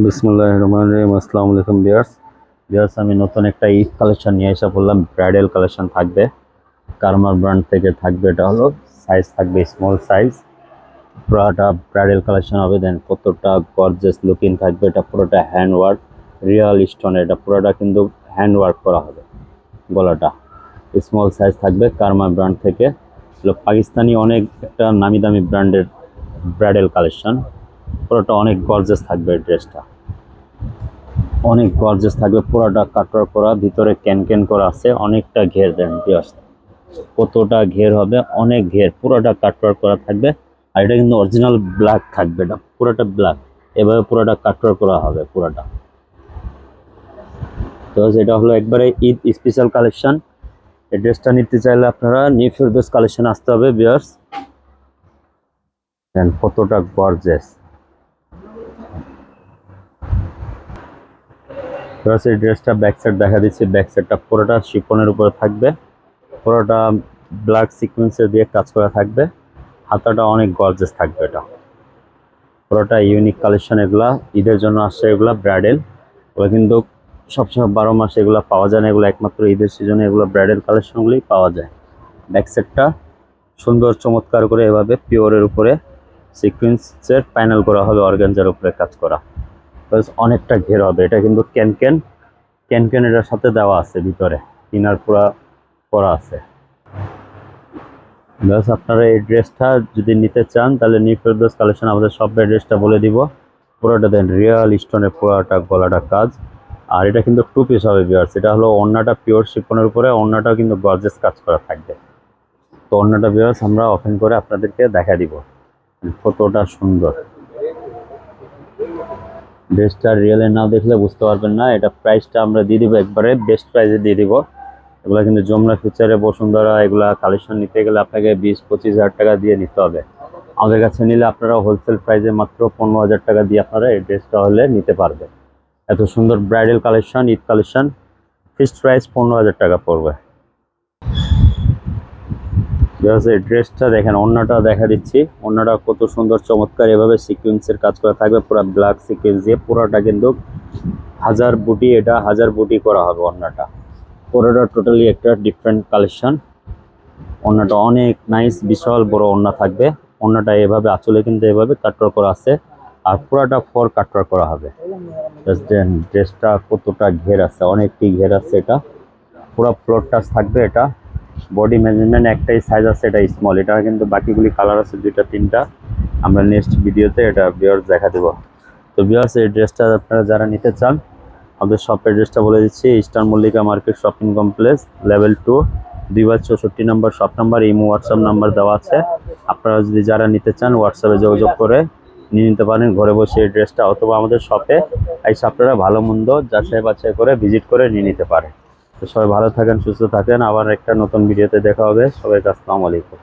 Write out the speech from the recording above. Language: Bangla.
বিসমুল্লাহির রহমানির রহিম। আসসালামু আলাইকুম ভিউয়ার্স, আমি নতুন একটা ঈদ কালেকশন নিয়ে এসে বললাম। ব্রাইডাল কালেকশন থাকবে, কারমার ব্র্যান্ড থেকে থাকবে। এটা হলো সাইজ থাকবে স্মল সাইজ, পুরোটা ব্রাইডাল কালেকশন হবে। দেন কতটা গর্জিয়াস লুকিং থাকবে। এটা পুরোটা হ্যান্ড ওয়ার্ক, রিয়েল স্টোন। এটা পুরোটা কিন্তু হ্যান্ড ওয়ার্ক করা হবে। গলাটা স্মল সাইজ থাকবে, কারমা ব্র্যান্ড থেকে। পাকিস্তানি অনেক একটা নামি দামি ব্র্যান্ডের ব্রাইডাল কালেকশন। পুরোটা অনেক গর্জিয়াস থাকবে। এই ড্রেসটা অনেক গর্জিয়াস থাকবে, পুরোটা কাটওয়ার্ক করা, ভিতরে ক্যান করা আছে। অনেকটা ঘের দেন ভিউয়ার্স, কতটা ঘের হবে, অনেক ঘের, পুরোটা কাটওয়ার্ক করা থাকবে। আর এটা কিন্তু অরিজিনাল ব্ল্যাক থাকবে, এটা পুরোটা ব্ল্যাক। এভাবে পুরোটা কাটওয়ার্ক করা হবে পুরোটা। তো এটা হলো একবারে ঈদ স্পেশাল কালেকশন। এই ড্রেসটা নিতে চাইলে আপনারা নিউ ফেরদৌস কালেকশন আসতে হবে ভিউয়ার্স। দেন কতটা গর্জিয়াস। এই ড্রেসটা ব্যাক সাইড দেখা দিচ্ছি। ব্যাক সাইডটা পুরোটা শিফনের উপরে থাকবে, পুরোটা ব্ল্যাক সিকোয়েন্সের দিয়ে কাজ করা থাকবে। হাতাটা অনেক গর্জিয়াস থাকবে। এটা পুরোটা ইউনিক কালেকশন। এগুলা ঈদের জন্য আসছে, এগুলা ব্রাইডাল। ওগুলো কিন্তু সবসময় 12 মাস এগুলো পাওয়া যায় না, এগুলো একমাত্র ঈদের সিজনে এগুলো ব্রাইডাল কালেকশনগুলোই পাওয়া যায়। ব্যাক সাইডটা সুন্দর চমৎকার করে এভাবে পিওরের উপরে সিকোয়েন্সের প্যানেল করা হবে, অর্গানজার উপরে কাজ করা। অনেকটা ঘের হবে। এটা কিন্তু ক্যান এটার সাথে দেওয়া আছে, ভিতরে ইনার পুরা করা আছে। ব্যাস, আপনারা এই ড্রেসটা যদি নিতে চান তাহলে নিউ ফেরদৌস কালেকশন আমাদের সব ড্রেসটা বলে দিব। পুরোটা দেন রিয়েল স্টোনের পুরোটা গলাটা কাজ। আর এটা কিন্তু 2 পিস হবে ভিউয়ার্স। এটা হলো ওড়নাটা পিওর শিফনের উপরে, ওড়নাটাও কিন্তু গর্জিয়াস কাজ করা থাকবে। তো ওড়নাটা ভিউয়ার্স আমরা ওপেন করে আপনাদেরকে দেখা দিব কতটা সুন্দর। ড্রেসটা রিয়েলে না দেখলে বুঝতে পারবেন না। এটা প্রাইসটা আমরা দিয়ে দিব, একবারে বেস্ট প্রাইসে দিয়ে দিব। এগুলো কিন্তু যমুনা ফিউচারে, বসুন্ধরা, এগুলা কালেকশন নিতে গেলে আপনাকে 20-25 হাজার টাকা দিয়ে নিতে হবে। আমাদের কাছে নিলে আপনারা হোলসেল প্রাইসে মাত্র 15,000 টাকা দিয়ে আপনারা এই ড্রেসটা হলে নিতে পারবে। এত সুন্দর bridal collection, Eid collection, fixed price 15,000 টাকা পড়বে। এই ড্রেসটা দেখেন, ওড়নাটা দেখা দিচ্ছি। ওড়নাটা কত সুন্দর চমৎকার, এভাবে সিকোয়েন্সের কাজ করা থাকবে, পুরো ব্ল্যাক সিকোয়েন্স দিয়ে পুরোটা কিন্তু হাজার বুটি, এটা হাজার বুটি করা হবে ওড়নাটা। পুরোটা টোটালি একটা ডিফারেন্ট কালেকশন। ওড়নাটা অনেক নাইস, বিশাল বড় ওড়না থাকবে। ওড়নাটা এভাবে আঁচলে কিন্তু এভাবে কাটওয়ার্ক করা আছে, আর পুরাটা ফর কাটওয়ার্ক করা হবে। ড্রেসটা কতটা ঘের আছে, অনেকটি ঘের আছে। এটা পুরো ফ্লোর টাচ থাকবে। এটা বডি মেজারমেন্ট একটাই সাইজ আছে, এটা স্মল। এটা কিন্তু বাকিগুলি কালার আছে 2-3টা। আমরা নেক্সট ভিডিওতে এটা ভিউয়ার্স দেখা দেব। তো ভিউয়ার্স, এই ড্রেসটা আপনারা যারা নিতে চান, আমাদের শপের ড্রেসটা বলে দিচ্ছি। Eastern Mallika market shopping complex, level 2, 2/64 number shop number. Imo WhatsApp number দেওয়া আছে। আপনারা যদি যারা নিতে চান হোয়াটসঅ্যাপে যোগাযোগ করে নিয়ে নিতে পারেন ঘরে বসে এই ড্রেসটা, অথবা আমাদের শপে এসে আপনারা ভালো মন্দ যাচাই বাছাই করে ভিজিট করে নিয়ে নিতে পারেন। তো সবাই ভালো থাকেন, সুস্থ থাকেন। আবার একটা নতুন ভিডিওতে দেখা হবে। সবাইকে আসসালামু আলাইকুম।